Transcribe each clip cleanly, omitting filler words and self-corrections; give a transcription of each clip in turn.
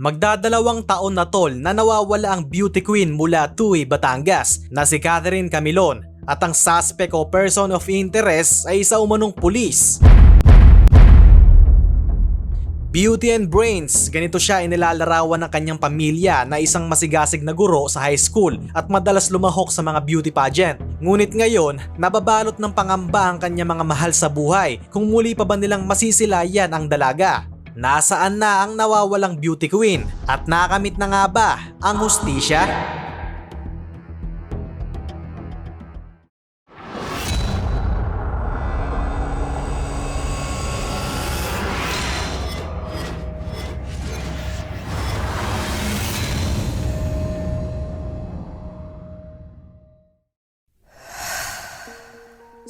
Magdadalawang taon na tol na nawawala ang beauty queen mula Tuy, Batangas na si Catherine Camilon at ang suspect o person of interest ay isa umanong pulis. Beauty and brains, ganito siya inilalarawan ng kanyang pamilya na isang masigasig na guro sa high school at madalas lumahok sa mga beauty pageant. Ngunit ngayon, nababalot ng pangamba ang kanyang mga mahal sa buhay kung muli pa ba nilang masisilayan ang dalaga. Nasaan na ang nawawalang beauty queen at nakamit na nga ba ang hustisya?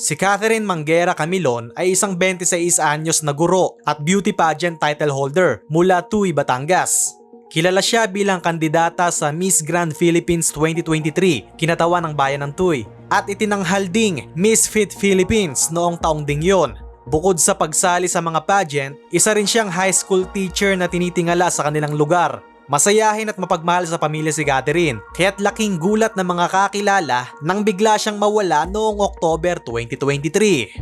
Si Catherine Manguera Camilon ay isang 26 anyos na guro at beauty pageant title holder mula Tuy, Batangas. Kilala siya bilang kandidata sa Miss Grand Philippines 2023, kinatawan ng bayan ng Tuy, at itinanghal ding Miss Fit Philippines noong taong ding yon. Bukod sa pagsali sa mga pageant, isa rin siyang high school teacher na tinitingala sa kanilang lugar. Masayahin at mapagmahal sa pamilya si Catherine, kaya't laking gulat ng mga kakilala nang bigla siyang mawala noong October 2023.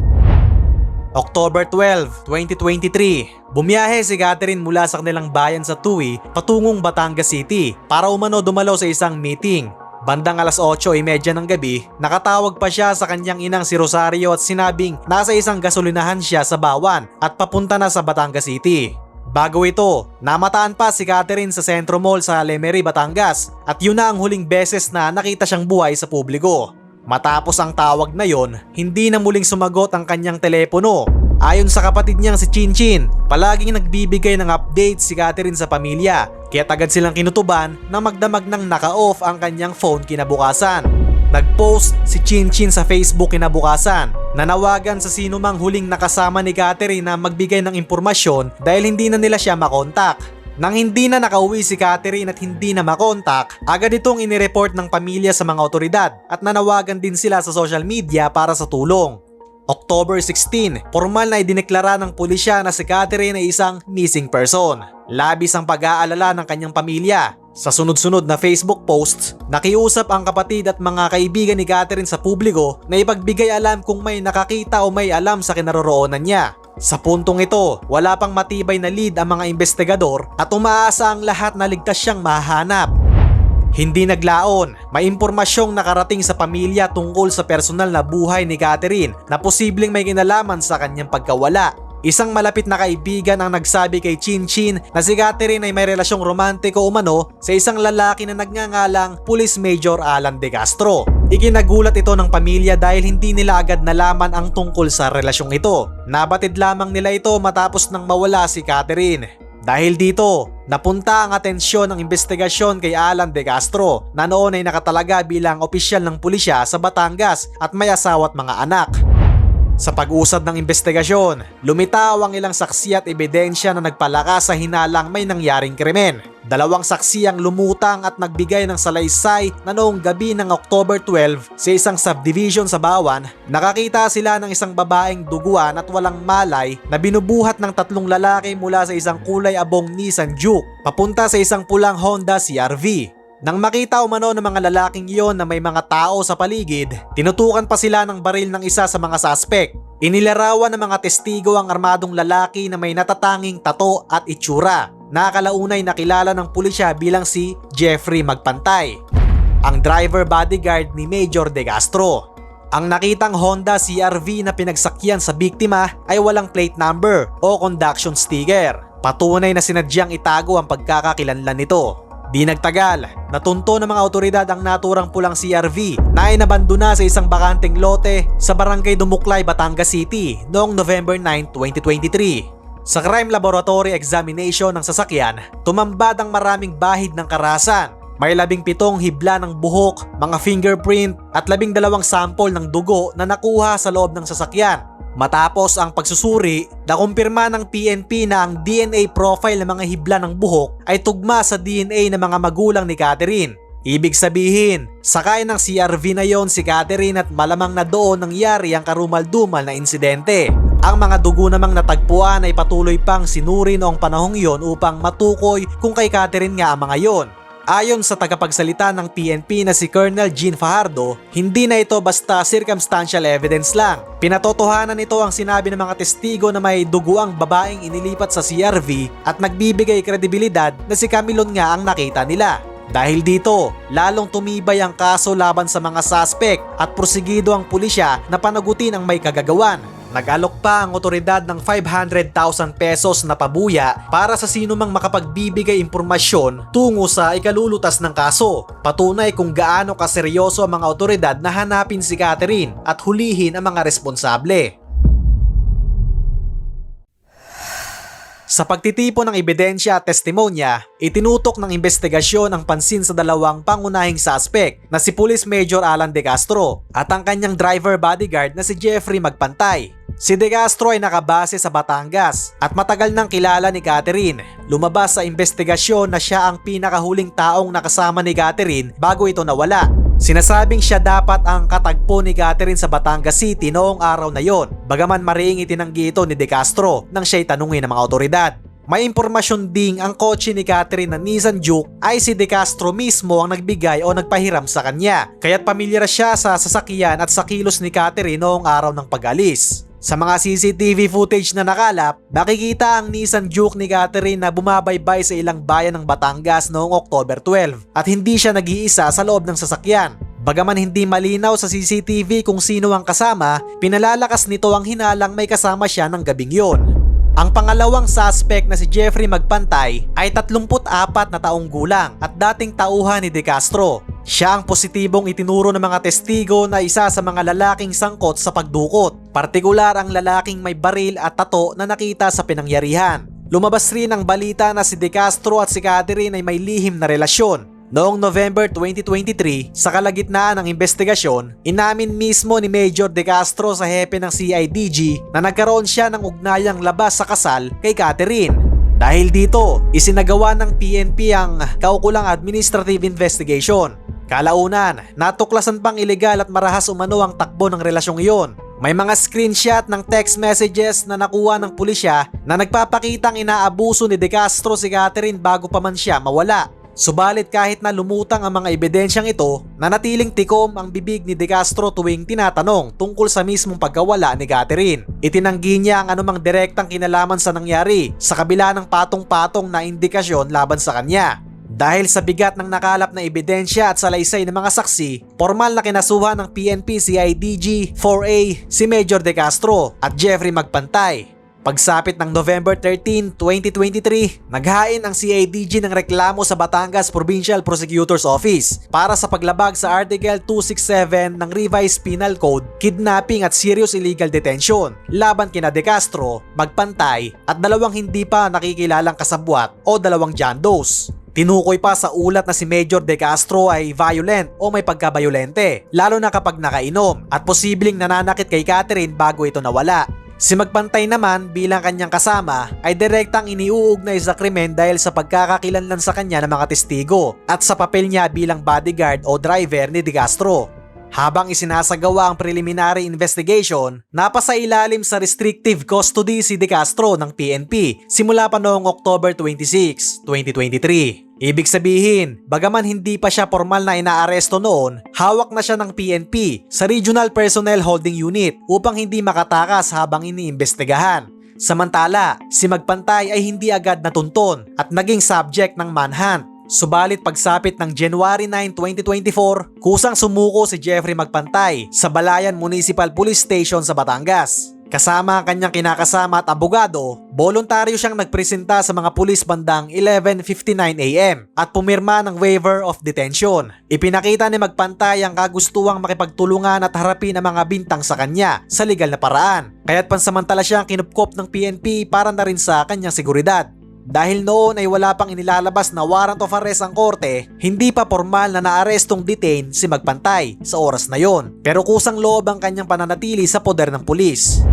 October 12, 2023, bumiyahe si Catherine mula sa kanilang bayan sa Tuy patungong Batangas City para dumalaw sa isang meeting. Bandang alas 8:30 ng gabi, nakatawag pa siya sa kanyang inang si Rosario at sinabing nasa isang gasolinahan siya sa Bawan at papunta na sa Batangas City. Bago ito, namataan pa si Catherine sa Centro Mall sa Lemery, Batangas at yun na ang huling beses na nakita siyang buhay sa publiko. Matapos ang tawag na yon, hindi na muling sumagot ang kanyang telepono. Ayon sa kapatid niyang si Chinchin, palaging nagbibigay ng update si Catherine sa pamilya, kaya agad silang kinutuban na magdamag ng naka-off ang kanyang phone kinabukasan. Nag-post si Chinchin sa Facebook kinabukasan, nanawagan sa sinumang huling nakasama ni Catherine na magbigay ng impormasyon dahil hindi na nila siya makontak. Nang hindi na nakauwi si Catherine at hindi na makontak, agad itong inireport ng pamilya sa mga otoridad at nanawagan din sila sa social media para sa tulong. October 16, formal na idineklara ng pulisya na si Catherine ay isang missing person. Labis ang pag-aalala ng kanyang pamilya. Sa sunod-sunod na Facebook posts, nakiusap ang kapatid at mga kaibigan ni Catherine sa publiko na ipagbigay alam kung may nakakita o may alam sa kinaroroonan niya. Sa puntong ito, wala pang matibay na lead ang mga investigador at umaasa ang lahat na ligtas siyang mahanap. Hindi naglaon, may impormasyong nakarating sa pamilya tungkol sa personal na buhay ni Catherine na posibleng may kinalaman sa kanyang pagkawala. Isang malapit na kaibigan ang nagsabi kay Chinchin na si Catherine ay may relasyong romantiko umano sa isang lalaki na nagngangalang Police Major Alan De Castro. Ikinagulat ito ng pamilya dahil hindi nila agad nalaman ang tungkol sa relasyong ito. Nabatid lamang nila ito matapos nang mawala si Catherine. Dahil dito, napunta ang atensyon ng investigasyon kay Alan De Castro na noon ay nakatalaga bilang opisyal ng pulisya sa Batangas at may asawa at mga anak. Sa pag-usad ng investigasyon, lumitaw ang ilang saksi at ebidensya na nagpalakas sa hinalang may nangyaring krimen. Dalawang saksi ang lumutang at nagbigay ng salaysay na noong gabi ng October 12 sa isang subdivision sa Bawan, nakakita sila ng isang babaeng duguan at walang malay na binubuhat ng tatlong lalaki mula sa isang kulay abong Nissan Juke papunta sa isang pulang Honda CR-V. Nang makita umano ng mga lalaking iyon na may mga tao sa paligid, tinutukan pa sila ng baril ng isa sa mga suspect. Inilarawan ng mga testigo ang armadong lalaki na may natatanging tato at itsura. Nakalaunay nakilala ng pulisya bilang si Jeffrey Magpantay, ang driver bodyguard ni Major De Castro. Ang nakitang Honda CR-V na pinagsakyan sa biktima ay walang plate number o conduction sticker. Patunay na sinadyang itago ang pagkakakilanlan nito. Di nagtagal, natunto ng mga otoridad ang naturang pulang CR-V na inabandona sa isang bakanteng lote sa Barangay Dumuklay, Batangas City noong November 9, 2023. Sa crime laboratory examination ng sasakyan, tumambad ang maraming bahid ng karahasan. May 17 hibla ng buhok, mga fingerprint at 12 sample ng dugo na nakuha sa loob ng sasakyan. Matapos ang pagsusuri, nakumpirma ng PNP na ang DNA profile ng mga hibla ng buhok ay tugma sa DNA ng mga magulang ni Catherine. Ibig sabihin, sakay ng CR-V na yon si Catherine at malamang na doon nangyari ang karumal-dumal na insidente. Ang mga dugo namang natagpuan ay patuloy pang sinuri noong panahong yon upang matukoy kung kay Catherine nga ang mga yon. Ayon sa tagapagsalita ng PNP na si Colonel Jean Fajardo, hindi na ito basta circumstantial evidence lang. Pinatotohanan nito ang sinabi ng mga testigo na may duguang babaeng inilipat sa CRV at nagbibigay kredibilidad na si Camilon nga ang nakita nila. Dahil dito, lalong tumibay ang kaso laban sa mga suspect at prosigido ang pulisya na panagutin ang may kagagawan. Nag-alok pa ang otoridad ng 500,000 pesos na pabuya para sa sino mang makapagbibigay impormasyon tungo sa ikalulutas ng kaso. Patunay kung gaano kaseryoso ang mga otoridad na hanapin si Catherine at hulihin ang mga responsable. Sa pagtitipon ng ebidensya at testimonya, itinutok ng investigasyon ang pansin sa dalawang pangunahing suspect na si Police Major Alan De Castro at ang kanyang driver bodyguard na si Jeffrey Magpantay. Si De Castro ay nakabase sa Batangas at matagal nang kilala ni Catherine. Lumabas sa investigasyon na siya ang pinakahuling taong nakasama ni Catherine bago ito nawala. Sinasabing siya dapat ang katagpo ni Catherine sa Batangas City noong araw na yon, bagaman mariing itinanggi ito ni De Castro nang siya'y tanungin ng mga otoridad. May impormasyon ding ang kotse ni Catherine na Nissan Juke ay si De Castro mismo ang nagbigay o nagpahiram sa kanya, kaya't pamilyar siya sa sasakyan at sa kilos ni Catherine noong araw ng pag-alis. Sa mga CCTV footage na nakalap, nakikita ang Nissan Juke ni Catherine na bumabaybay sa ilang bayan ng Batangas noong October 12 at hindi siya nag-iisa sa loob ng sasakyan. Bagaman hindi malinaw sa CCTV kung sino ang kasama, pinalalakas nito ang hinalang may kasama siya ng gabing yon. Ang pangalawang suspect na si Jeffrey Magpantay ay 34 na taong gulang at dating tauhan ni De Castro. Siya ang positibong itinuro ng mga testigo na isa sa mga lalaking sangkot sa pagdukot, partikular ang lalaking may baril at tato na nakita sa pinangyarihan. Lumabas rin ang balita na si De Castro at si Catherine ay may lihim na relasyon. Noong November 2023, sa kalagitnaan ng investigasyon, inamin mismo ni Major De Castro sa hepe ng CIDG na nagkaroon siya ng ugnayang labas sa kasal kay Catherine. Dahil dito, isinagawa ng PNP ang kaukulang administrative investigation. Kalaunan, natuklasan pang ilegal at marahas umano ang takbo ng relasyong iyon. May mga screenshot ng text messages na nakuha ng pulisya na nagpapakitang inaabuso ni De Castro si Catherine bago pa man siya mawala. Subalit kahit na lumutang ang mga ebidensyang ito, nanatiling tikom ang bibig ni De Castro tuwing tinatanong tungkol sa mismong pagkawala ni Catherine. Itinanggi niya ang anumang direktang kinalaman sa nangyari sa kabila ng patong-patong na indikasyon laban sa kanya. Dahil sa bigat ng nakalap na ebidensya at salaysay ng mga saksi, formal na kinasuhan ng PNP CIDG 4A si Major De Castro at Jeffrey Magpantay. Pagsapit ng November 13, 2023, naghain ang CIDG ng reklamo sa Batangas Provincial Prosecutor's Office para sa paglabag sa Article 267 ng Revised Penal Code, kidnapping at serious illegal detention laban kina De Castro, Magpantay at dalawang hindi pa nakikilalang kasabwat o dalawang John Does. Tinukoy pa sa ulat na si Major De Castro ay violent o may pagkabayolente, lalo na kapag nakainom at posibleng nananakit kay Catherine bago ito nawala. Si Magpantay naman bilang kanyang kasama ay direktang iniuugnay sa krimen dahil sa pagkakakilanlan sa kanya ng mga testigo at sa papel niya bilang bodyguard o driver ni De Castro. Habang isinasagawa ang preliminary investigation, napasailalim sa restrictive custody si De Castro ng PNP simula pa noong October 26, 2023. Ibig sabihin, bagaman hindi pa siya formal na inaaresto noon, hawak na siya ng PNP sa Regional Personnel Holding Unit upang hindi makatakas habang iniimbestigahan. Samantala, si Magpantay ay hindi agad natunton at naging subject ng manhunt. Subalit pagsapit ng January 9, 2024, kusang sumuko si Jeffrey Magpantay sa Balayan Municipal Police Station sa Batangas. Kasama ang kanyang kinakasama at abogado, voluntaryo siyang nagpresenta sa mga pulis bandang 11:59 AM at pumirma ng waiver of detention. Ipinakita ni Magpantay ang kagustuhang makipagtulungan at harapin ang mga bintang sa kanya sa legal na paraan. Kaya't pansamantala siyang kinupkop ng PNP para na rin sa kanyang seguridad. Dahil noon ay wala pang inilalabas na warrant of arrest ang korte, hindi pa formal na naarestong detain si Magpantay sa oras na yon. Pero kusang loob ang kanyang pananatili sa poder ng pulis.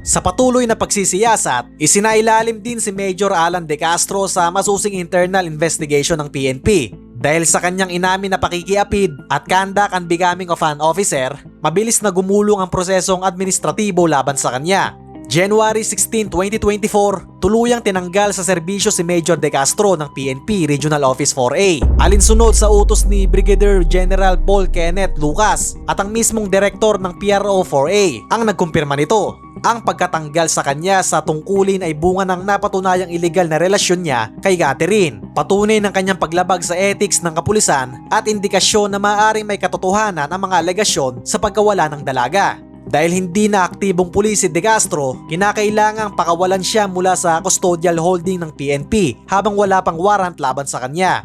Sa patuloy na pagsisiyasat, isinailalim din si Major Alan De Castro sa masusing internal investigation ng PNP. Dahil sa kanyang inamin na pakikiapid at conduct and becoming of an officer, mabilis na gumulong ang prosesong administratibo laban sa kanya. January 16, 2024, tuluyang tinanggal sa serbisyo si Major De Castro ng PNP Regional Office 4A. Alinsunod sa utos ni Brigadier General Paul Kenneth Lucas at ang mismong direktor ng PRO 4A ang nagkumpirma nito. Ang pagkatanggal sa kanya sa tungkulin ay bunga ng napatunayang iligal na relasyon niya kay Catherine. Patunay ng kanyang paglabag sa ethics ng kapulisan at indikasyon na maaaring may katotohanan ang mga alegasyon sa pagkawala ng dalaga. Dahil hindi na aktibong pulis si De Castro, kinakailangang pakawalan siya mula sa custodial holding ng PNP habang wala pang warrant laban sa kanya.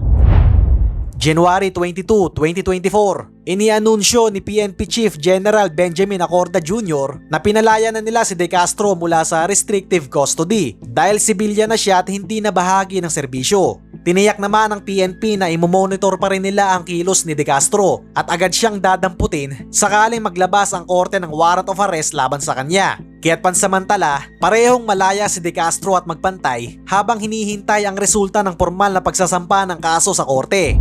January 22, 2024, inianunsyo ni PNP Chief General Benjamin Acorda Jr. na pinalaya na nila si De Castro mula sa restrictive custody dahil sibilyan na siya at hindi na bahagi ng serbisyo. Tiniyak naman ng PNP na imomonitor pa rin nila ang kilos ni De Castro at agad siyang dadamputin sakaling maglabas ang korte ng warrant of arrest laban sa kanya. Kaya't pansamantala, parehong malaya si De Castro at magpantay habang hinihintay ang resulta ng formal na pagsasampa ng kaso sa korte.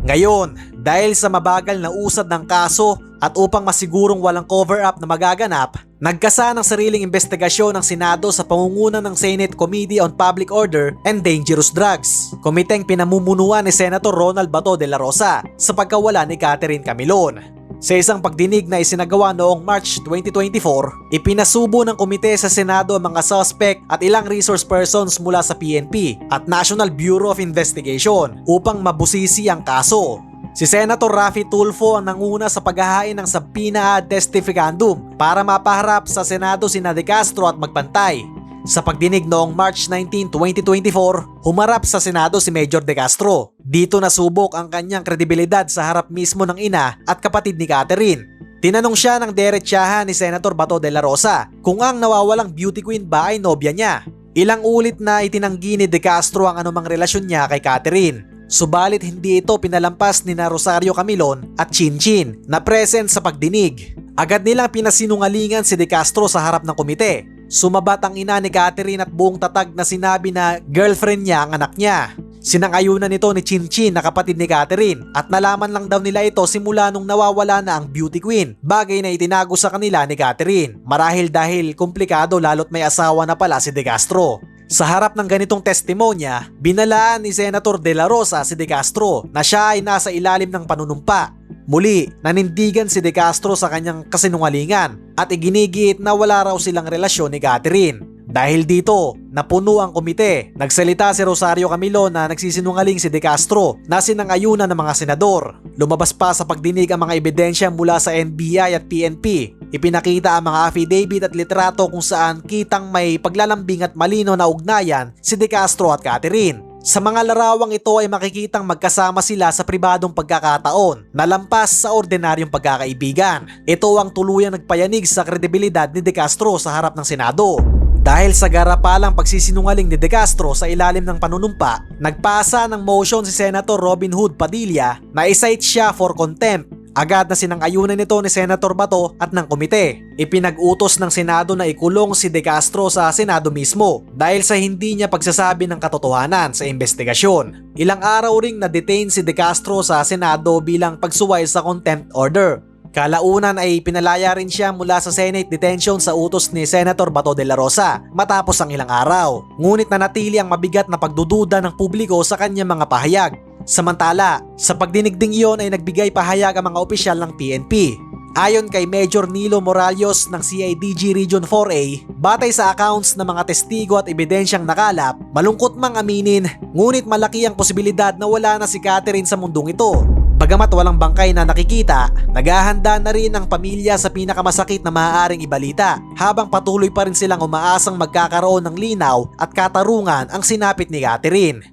Ngayon, dahil sa mabagal na usad ng kaso at upang masigurong walang cover-up na magaganap, nagkasa ng sariling investigasyon ng Senado sa pangunguna ng Senate Committee on Public Order and Dangerous Drugs, komiteng pinamumunuan ni Senator Ronald Bato de la Rosa sa pagkawala ni Catherine Camilon. Sa isang pagdinig na isinagawa noong March 2024, ipinasubo ng komite sa Senado ang mga suspect at ilang resource persons mula sa PNP at National Bureau of Investigation upang mabusisi ang kaso. Si Senator Raffy Tulfo ang nanguna sa paghahain ng subpoena ad testificandum para mapaharap sa Senado sina De Castro at magpantay. Sa pagdinig noong March 19, 2024, humarap sa Senado si Major De Castro. Dito nasubok ang kanyang kredibilidad sa harap mismo ng ina at kapatid ni Catherine. Tinanong siya ng derechahan ni Senator Bato de la Rosa kung ang nawawalang beauty queen ba ay nobya niya. Ilang ulit na itinanggi ni De Castro ang anumang relasyon niya kay Catherine. Subalit hindi ito pinalampas ni na Rosario Camilon at Chinchin na present sa pagdinig. Agad nilang pinasinungalingan si De Castro sa harap ng komite. Sumabat ang ina ni Catherine at buong tatag na sinabi na girlfriend niya ang anak niya. Sinang-ayunan nito ni Chinchin na kapatid ni Catherine at nalaman lang daw nila ito simula nung nawawala na ang beauty queen, bagay na itinago sa kanila ni Catherine. Marahil dahil komplikado lalo't may asawa na pala si De Castro. Sa harap ng ganitong testimonya, binalaan ni Senator De La Rosa si De Castro na siya ay nasa ilalim ng panunumpa. Muli, nanindigan si De Castro sa kanyang kasinungalingan at iginigiit na wala raw silang relasyon ni Catherine. Dahil dito, napuno ang komite. Nagsalita si Rosario Camilon na nagsisinungaling si De Castro na sinang-ayunan ng mga senador. Lumabas pa sa pagdinig ang mga ebidensya mula sa NBI at PNP. Ipinakita ang mga affidavit at litrato kung saan kitang may paglalambing at malino na ugnayan si De Castro at Catherine. Sa mga larawang ito ay makikitang magkasama sila sa pribadong pagkakataon na lampas sa ordinaryong pagkakaibigan. Ito ang tuluyang nagpayanig sa kredibilidad ni De Castro sa harap ng Senado. Dahil sa garapalang pagsisinungaling ni De Castro sa ilalim ng panunumpa, nagpasa ng motion si Senator Robin Hood Padilla na i-cite siya for contempt. Agad na sinang-ayunan nito ni Senator Bato at ng komite. Ipinag-utos ng Senado na ikulong si De Castro sa Senado mismo dahil sa hindi niya pagsasabi ng katotohanan sa investigasyon. Ilang araw ring na-detain si De Castro sa Senado bilang pagsuway sa contempt order. Kalaunan ay pinalaya rin siya mula sa Senate detention sa utos ni Senator Bato de la Rosa matapos ang ilang araw. Ngunit nanatili ang mabigat na pagdududa ng publiko sa kanyang mga pahayag. Samantala, sa pagdinig ding iyon ay nagbigay pahayag ang mga opisyal ng PNP. Ayon kay Major Nilo Moralios ng CIDG Region 4A, batay sa accounts ng mga testigo at ebidensyang nakalap, malungkot mang aminin, ngunit malaki ang posibilidad na wala na si Catherine sa mundong ito. Bagamat walang bangkay na nakikita, naghahanda na rin ang pamilya sa pinakamasakit na maaaring ibalita habang patuloy pa rin silang umaasang magkakaroon ng linaw at katarungan ang sinapit ni Catherine.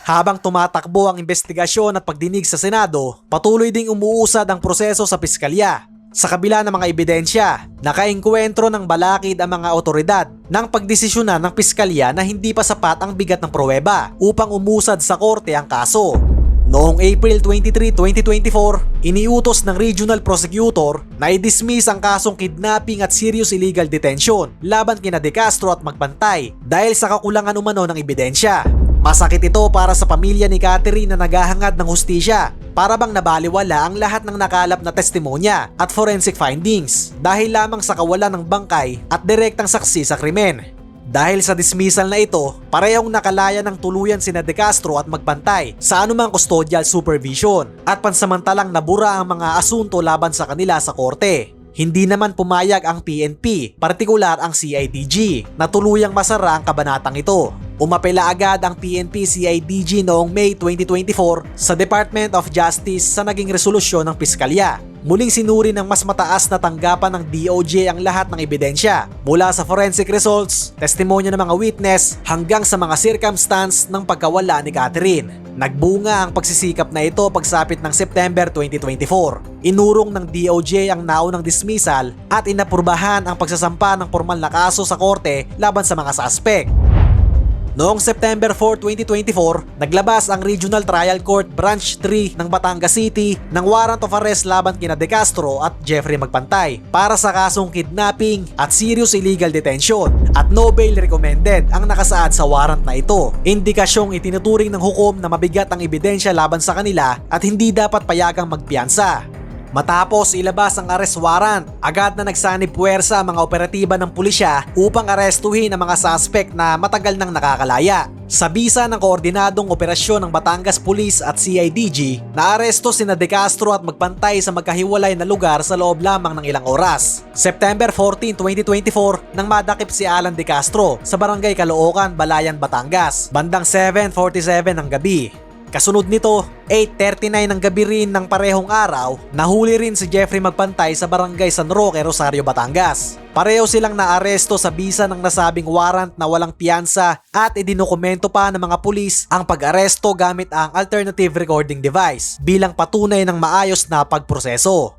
Habang tumatakbo ang investigasyon at pagdinig sa Senado, patuloy ding umuusad ang proseso sa piskalya. Sa kabila ng mga ebidensya, nakaengkwentro ng balakid ang mga otoridad ng pagdesisyonan ng piskalya na hindi pa sapat ang bigat ng pruweba upang umusad sa korte ang kaso. Noong April 23, 2024, iniutos ng regional prosecutor na i-dismiss ang kasong kidnapping at serious illegal detention laban kina De Castro at Magpantay dahil sa kakulangan umano ng ebidensya. Masakit ito para sa pamilya ni Catherine na naghahangad ng hustisya. para bang nabaliwala ang lahat ng nakalap na testimonya at forensic findings dahil lamang sa kawalan ng bangkay at direktang saksi sa krimen. Dahil sa dismissal na ito, parehong nakalaya ng tuluyan sina De Castro at Magpantay sa anumang custodial supervision at pansamantalang nabura ang mga asunto laban sa kanila sa korte. Hindi naman pumayag ang PNP, partikular ang CIDG, na tuluyang masara ang kabanatang ito. Umapela agad ang PNP-CIDG noong May 2024 sa Department of Justice sa naging resolusyon ng piskalya. Muling sinuri ng mas mataas na tanggapan ng DOJ ang lahat ng ebidensya, mula sa forensic results, testimonya ng mga witness, hanggang sa mga circumstance ng pagkawala ni Catherine. Nagbunga ang pagsisikap na ito pagsapit ng September 2024. Inurong ng DOJ ang naunang dismissal at inaprubahan ang pagsasampa ng formal na kaso sa korte laban sa mga suspect. Noong September 4, 2024, naglabas ang Regional Trial Court Branch 3 ng Batangas City ng warrant of arrest laban kina De Castro at Jeffrey Magpantay para sa kasong kidnapping at serious illegal detention at no bail recommended ang nakasaad sa warrant na ito. Indikasyong itinuturing ng hukom na mabigat ang ebidensya laban sa kanila at hindi dapat payagang magpiyansa. Matapos ilabas ang arrest warrant, agad na nagsanib puwersa ang mga operatiba ng pulisya upang arestuhin ang mga suspect na matagal nang nakakalaya. Sa bisa ng koordinadong operasyon ng Batangas Police at CIDG, naaresto sina De Castro at Magpantay sa magkahiwalay na lugar sa loob lamang ng ilang oras. September 14, 2024, nang madakip si Alan De Castro sa Barangay Caloocan, Balayan, Batangas, bandang 7:47 ng gabi. Kasunod nito, 8:39 ng gabi rin ng parehong araw, nahuli rin si Jeffrey Magpantay sa Barangay San Roque, Rosario, Batangas. Pareho silang naaresto sa bisa ng nasabing warrant na walang piyansa at idinokumento pa ng mga pulis ang pag-aresto gamit ang alternative recording device bilang patunay ng maayos na pagproseso.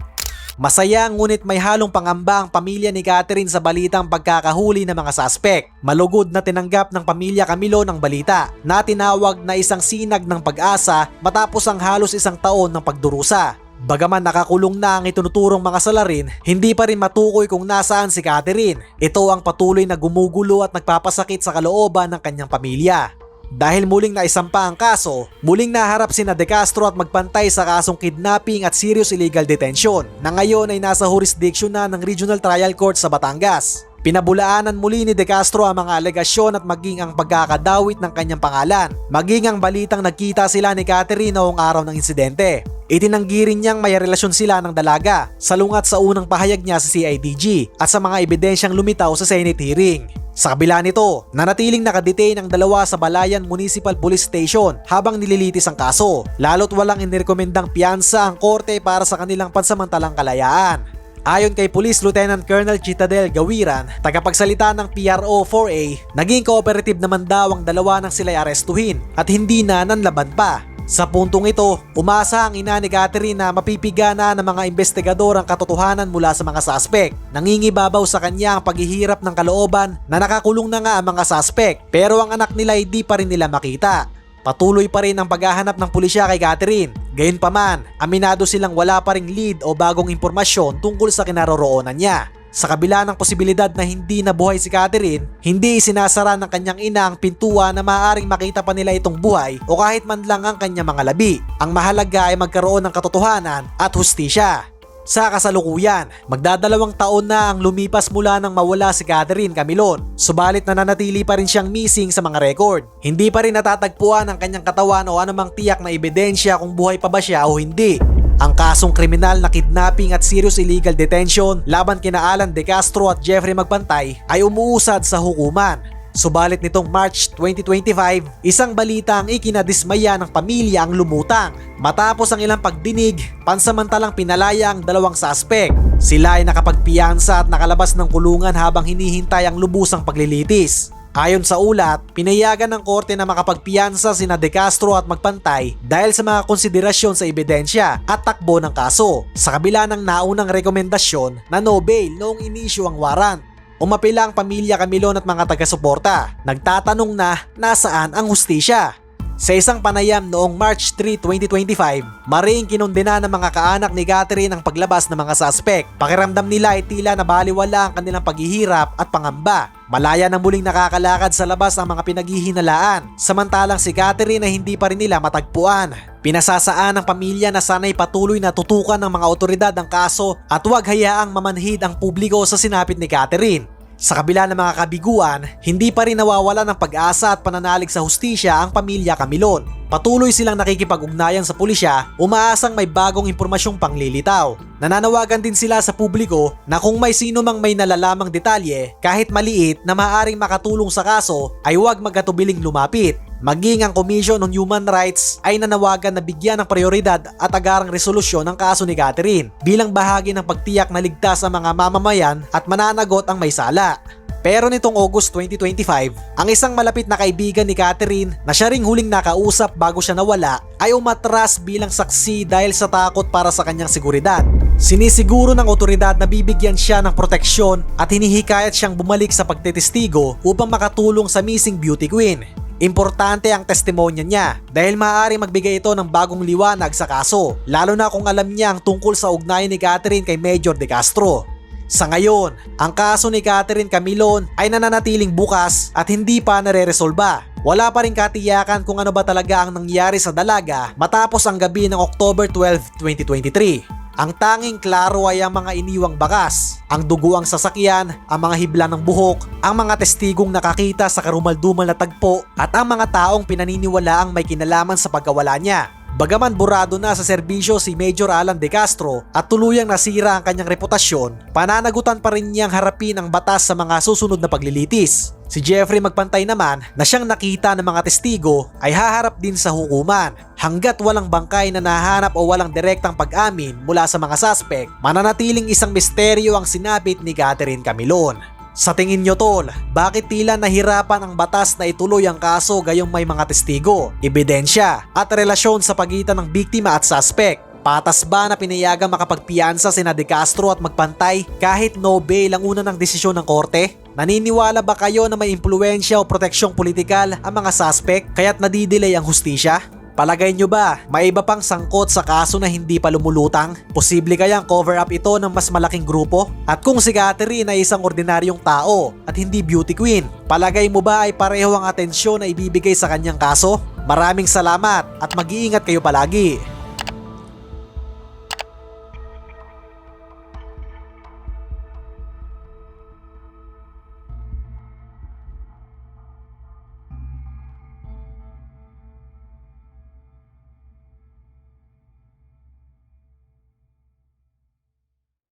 Masaya ngunit may halong pangamba ang pamilya ni Catherine sa balitang pagkakahuli ng mga suspect. Malugod na tinanggap ng pamilya Camilo ng balita na tinawag na isang sinag ng pag-asa matapos ang halos isang taon ng pagdurusa. Bagaman nakakulong na ang itunuturong mga salarin, hindi pa rin matukoy kung nasaan si Catherine. Ito ang patuloy na gumugulo at nagpapasakit sa kalooban ng kanyang pamilya. Dahil muling naisampa ang kaso, muling naharap sina De Castro at Magpantay sa kasong kidnapping at serious illegal detention na ngayon ay nasa jurisdiction na ng Regional Trial Court sa Batangas. Pinabulaanan muli ni De Castro ang mga alegasyon at maging ang pagkakadawit ng kanyang pangalan, maging ang balitang nagkita sila ni Catherine noong araw ng insidente. Itinanggi rin niyang may relasyon sila ng dalaga, salungat sa unang pahayag niya sa CIDG at sa mga ebidensyang lumitaw sa Senate hearing. Sa kabila nito, nanatiling nakadetain ang dalawa sa Balayan Municipal Police Station habang nililitis ang kaso, lalo't walang inirekomendang piyansa ang korte para sa kanilang pansamantalang kalayaan. Ayon kay Police Lieutenant Colonel Chitadel Gawiran, tagapagsalita ng PRO-4A, naging cooperative naman daw ang dalawa nang sila'y arestuhin at hindi na nanlaban pa. Sa puntong ito, umasa ang ina ni Catherine na mapipigana ng mga investigador ang katotohanan mula sa mga suspect. Nangingibabaw sa kanya ang paghihirap ng kalooban na nakakulong na nga ang mga suspect pero ang anak nila ay di pa rin nila makita. Patuloy pa rin ang paghahanap ng pulisya kay Catherine. Gayunpaman, aminado silang wala pa ring lead o bagong impormasyon tungkol sa kinaroroonan niya. Sa kabila ng posibilidad na hindi nabuhay si Catherine, hindi isinasara ng kanyang ina ang pintuan na maaaring makita pa nila itong buhay o kahit man lang ang kanyang mga labi. Ang mahalaga ay magkaroon ng katotohanan at hustisya. Sa kasalukuyan, magdadalawang taon na ang lumipas mula nang mawala si Catherine Camilon, subalit nananatili pa rin siyang missing sa mga record. Hindi pa rin natatagpuan ang kanyang katawan o anumang tiyak na ebidensya kung buhay pa ba siya o hindi. Ang kasong kriminal na kidnapping at serious illegal detention laban kina Alan De Castro at Jeffrey Magpantay ay umuusad sa hukuman. Subalit nitong March 2025, isang balita ang ikinadismaya ng pamilya ang lumutang. Matapos ang ilang pagdinig, pansamantalang pinalaya ang dalawang suspect. Sila ay nakapagpiyansa at nakalabas ng kulungan habang hinihintay ang lubusang paglilitis. Ayon sa ulat, pinayagan ng korte na makapagpiyansa sina De Castro at Magpantay dahil sa mga konsiderasyon sa ebidensya at takbo ng kaso, sa kabila ng naunang rekomendasyon na no bail noong inisyu ang warrant. Umapila ang pamilya Camilon at mga taga-suporta, nagtatanong na nasaan ang hustisya. Sa isang panayam noong March 3, 2025, maring kinundena ng mga kaanak ni Catherine ang paglabas ng mga suspect. Pakiramdam nila ay tila nabaliwala ang kanilang paghihirap at pangamba. Malaya na muling nakakalakad sa labas ang mga pinaghihinalaan, samantalang si Catherine ay hindi pa rin nila matagpuan. Pinasasaan ng pamilya na sana'y patuloy na tutukan ng mga otoridad ang kaso at huwag hayaang mamanhid ang publiko sa sinapit ni Catherine. Sa kabila ng mga kabiguan, hindi pa rin nawawala ng pag-asa at pananalig sa hustisya ang pamilya Camilon. Patuloy silang nakikipag-ugnayan sa pulisya, umaasang may bagong impormasyong panglilitaw. Nananawagan din sila sa publiko na kung may sino mang may nalalamang detalye, kahit maliit na maaaring makatulong sa kaso, ay huwag magkatubiling lumapit. Maging ang Commission on Human Rights ay nanawagan na bigyan ng prioridad at agarang resolusyon ang kaso ni Catherine bilang bahagi ng pagtiyak na ligtas ang mga mamamayan at mananagot ang may sala. Pero nitong August 2025, ang isang malapit na kaibigan ni Catherine na siya ring huling nakausap bago siya nawala ay umatras bilang saksi dahil sa takot para sa kanyang seguridad. Sinisiguro ng otoridad na bibigyan siya ng proteksyon at hinihikayat siyang bumalik sa pagtetestigo upang makatulong sa missing beauty queen. Importante ang testimonya niya dahil maaaring magbigay ito ng bagong liwanag sa kaso, lalo na kung alam niya ang tungkol sa ugnayan ni Catherine kay Major De Castro. Sa ngayon, ang kaso ni Catherine Camilon ay nananatiling bukas at hindi pa nare-resolba. Wala pa rin katiyakan kung ano ba talaga ang nangyari sa dalaga matapos ang gabi ng October 12, 2023. Ang tanging klaro ay ang mga iniwang bakas, ang dugo ang sasakyan, ang mga hibla ng buhok, ang mga testigong nakakita sa karumaldumal na tagpo at ang mga taong pinaniniwalaang may kinalaman sa pagkawala niya. Bagaman burado na sa serbisyo si Major Alan De Castro at tuluyang nasira ang kanyang reputasyon, pananagutan pa rin niyang harapin ang batas sa mga susunod na paglilitis. Si Jeffrey Magpantay naman na siyang nakita ng mga testigo ay haharap din sa hukuman. Hanggat walang bangkay na nahanap o walang direktang pag-amin mula sa mga suspect, mananatiling isang misteryo ang sinapit ni Catherine Camilon. Sa tingin nyo tol, bakit tila nahirapan ang batas na ituloy ang kaso gayong may mga testigo, ebidensya at relasyon sa pagitan ng biktima at suspect? Patas ba na pinayagang makapagpiyansa sina De Castro at Magpantay kahit no bail ang una ng desisyon ng korte? Naniniwala ba kayo na may impluwensya o proteksyong politikal ang mga suspect kaya't nadidelay ang hustisya? Palagay nyo ba, may iba pang sangkot sa kaso na hindi pa lumulutang? Posible kayang cover up ito ng mas malaking grupo? At kung si Catherine ay isang ordinaryong tao at hindi beauty queen, palagay mo ba ay pareho ang atensyon na ibibigay sa kanyang kaso? Maraming salamat at mag-iingat kayo palagi.